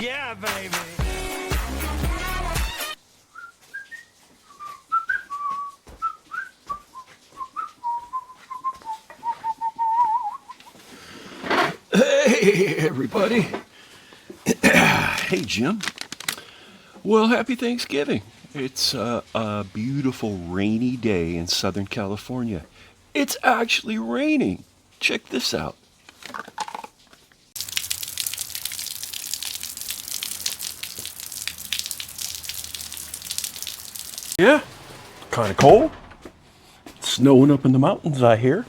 Yeah, baby. Hey, everybody. Hey, Jim. Well, happy Thanksgiving. It's a beautiful rainy day in Southern California. It's actually raining. Check this out. Yeah, kind of cold. It's snowing up in the mountains, I hear.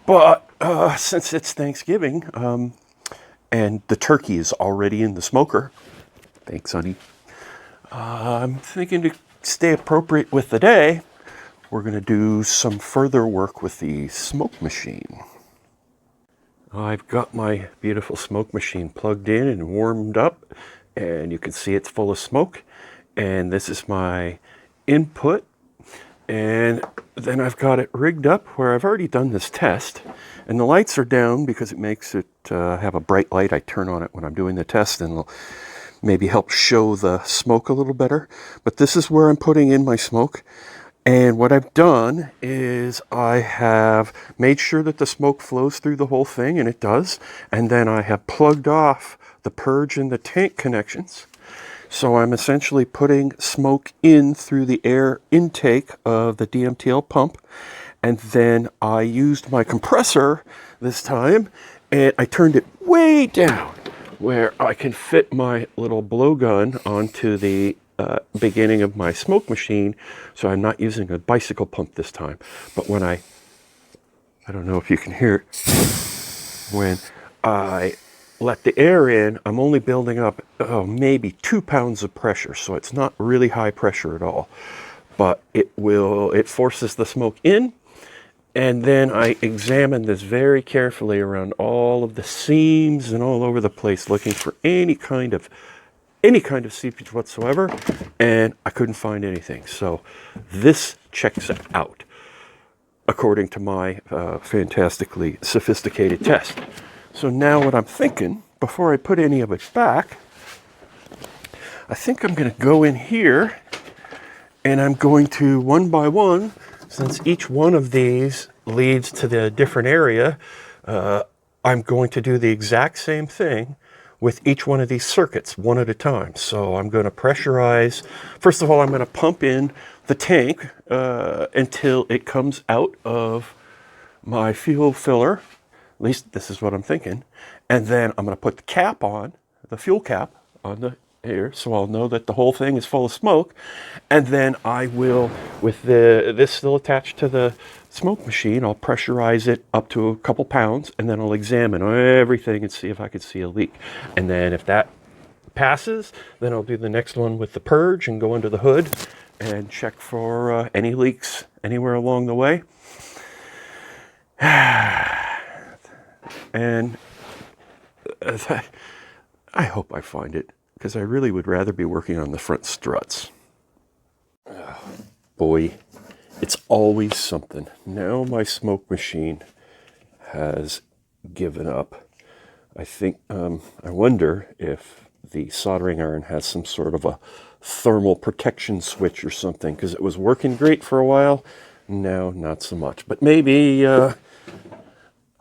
But since it's Thanksgiving, and the turkey is already in the smoker, thanks, honey. I'm thinking to stay appropriate with the day, we're going to do some further work with the smoke machine. I've got my beautiful smoke machine plugged in and warmed up, and you can see it's full of smoke. And this is my input. And then I've got it rigged up where I've already done this test. And the lights are down because it makes it have a bright light. I turn on it when I'm doing the test, and it'll maybe help show the smoke a little better. But this is where I'm putting in my smoke. And what I've done is I have made sure that the smoke flows through the whole thing, and it does. And then I have plugged off the purge and the tank connections. So I'm essentially putting smoke in through the air intake of the DMTL pump. And then I used my compressor this time, and I turned it way down where I can fit my little blowgun onto the beginning of my smoke machine. So I'm not using a bicycle pump this time. But when I don't know if you can hear it, when I let the air in, I'm only building up maybe 2 pounds of pressure, so it's not really high pressure at all. But it forces the smoke in, and then I examine this very carefully around all of the seams and all over the place, looking for any kind of seepage whatsoever, and I couldn't find anything. So this checks out according to my fantastically sophisticated test. So now what I'm thinking, before I put any of it back, I think I'm going to go in here and I'm going to, one by one, since each one of these leads to the different area, I'm going to do the exact same thing with each one of these circuits, one at a time. So I'm going to pressurize. First of all, I'm going to pump in the tank until it comes out of my fuel filler. At least this is what I'm thinking. And then I'm going to put the cap on, the fuel cap on the air, so I'll know that the whole thing is full of smoke. And then I will, with this still attached to the smoke machine, I'll pressurize it up to a couple pounds, and then I'll examine everything and see if I can see a leak. And then if that passes, then I'll do the next one with the purge and go under the hood and check for any leaks anywhere along the way. And I hope I find it, because I really would rather be working on the front struts. Oh, boy, it's always something. Now my smoke machine has given up. I think, I wonder if the soldering iron has some sort of a thermal protection switch or something, because it was working great for a while. Now, not so much. But maybe,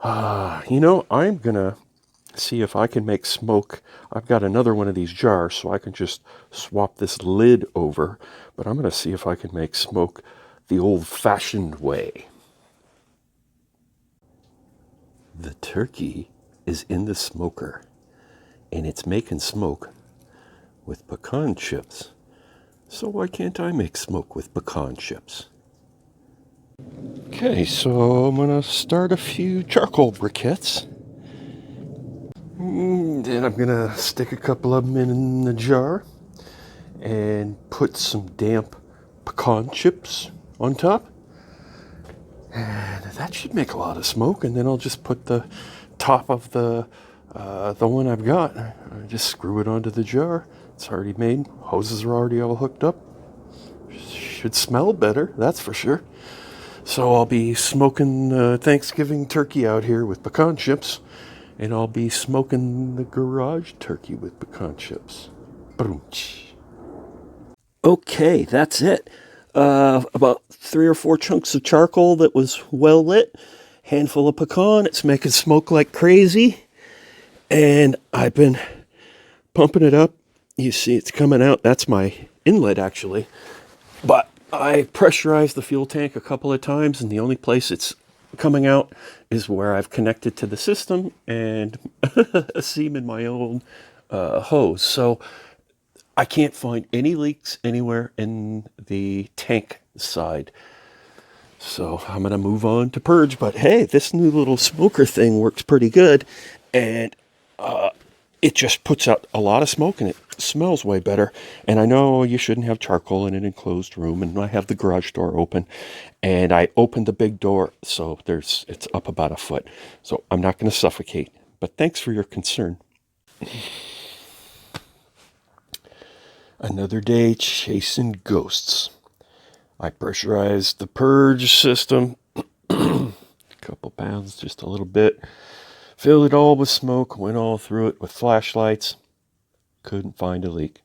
I'm going to see if I can make smoke. I've got another one of these jars, so I can just swap this lid over. But I'm going to see if I can make smoke the old-fashioned way. The turkey is in the smoker, and it's making smoke with pecan chips. So why can't I make smoke with pecan chips? Okay, so I'm going to start a few charcoal briquettes. Then I'm going to stick a couple of them in the jar and put some damp pecan chips on top. And that should make a lot of smoke. And then I'll just put the top of the one I've got. I just screw it onto the jar. It's already made. Hoses are already all hooked up. Should smell better, that's for sure. So I'll be smoking Thanksgiving turkey out here with pecan chips. and I'll be smoking the garage turkey with pecan chips. Brunch. Okay, that's it. About 3 or 4 chunks of charcoal that was well lit, handful of pecan. It's making smoke like crazy, and I've been pumping it up. You see it's coming out. That's my inlet, actually. But I pressurized the fuel tank a couple of times, and the only place it's coming out is where I've connected to the system and a seam in my own hose. So I can't find any leaks anywhere in the tank side. So I'm going to move on to purge. But hey, this new little smoker thing works pretty good. And it just puts out a lot of smoke and it smells way better. And I know you shouldn't have charcoal in an enclosed room. And I have the garage door open. And I opened the big door, so it's up about a foot. So I'm not going to suffocate. But thanks for your concern. Another day chasing ghosts. I pressurized the purge system. A couple pounds, just a little bit. Filled it all with smoke, went all through it with flashlights. Couldn't find a leak.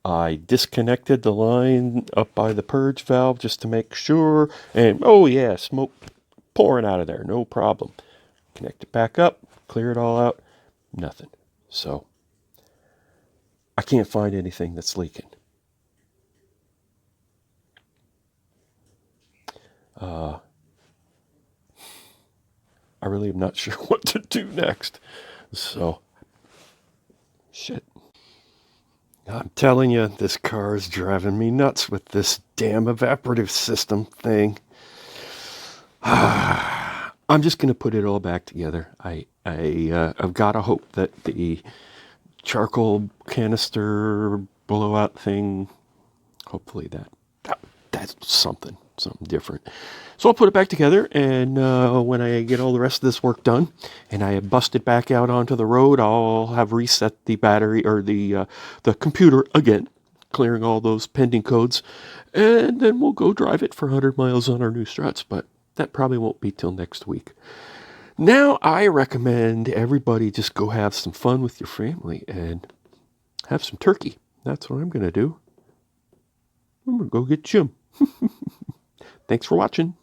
I disconnected the line up by the purge valve just to make sure. And oh yeah, smoke pouring out of there, no problem. Connect it back up, clear it all out. Nothing. So I can't find anything that's leaking. I really am not sure what to do next. So, shit. I'm telling you, this car is driving me nuts with this damn evaporative system thing. I'm just going to put it all back together. I've got to hope that the charcoal canister blowout thing, hopefully that's something different. So I'll put it back together, and when I get all the rest of this work done, and I have busted back out onto the road, I'll have reset the battery or the computer again, clearing all those pending codes, and then we'll go drive it for 100 miles on our new struts. But that probably won't be till next week. Now I recommend everybody just go have some fun with your family and have some turkey. That's what I'm going to do. I'm going to go get Jim. Thanks for watching.